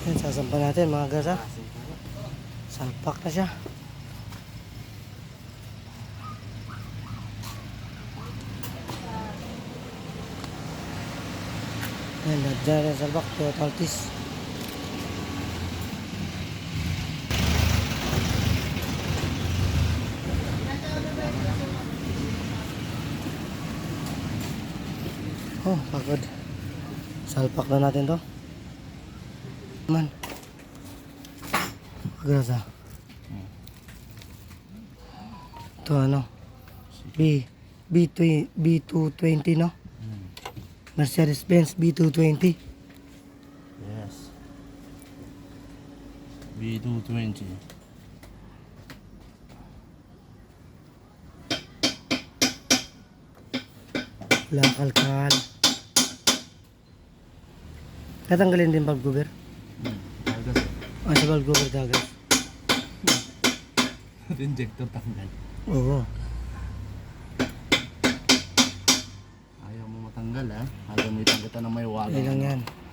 Yan, sasampa natin mga gasa. Salpak na siya. Yan, dyan rin salpak. Total tis. Oh, pagod. Salpak na natin to. Man. Gasa. Ito ano? B220 no? Mercedes-Benz B220. Yes. B220. Langkalkal. Tatanggalin din valve cover. Tagas. Sa valve cover tagas. Injector tanggal. Oo. Ayaw mo matanggal ha. Ayaw mo itanggal na may waga. Ayun lang yan.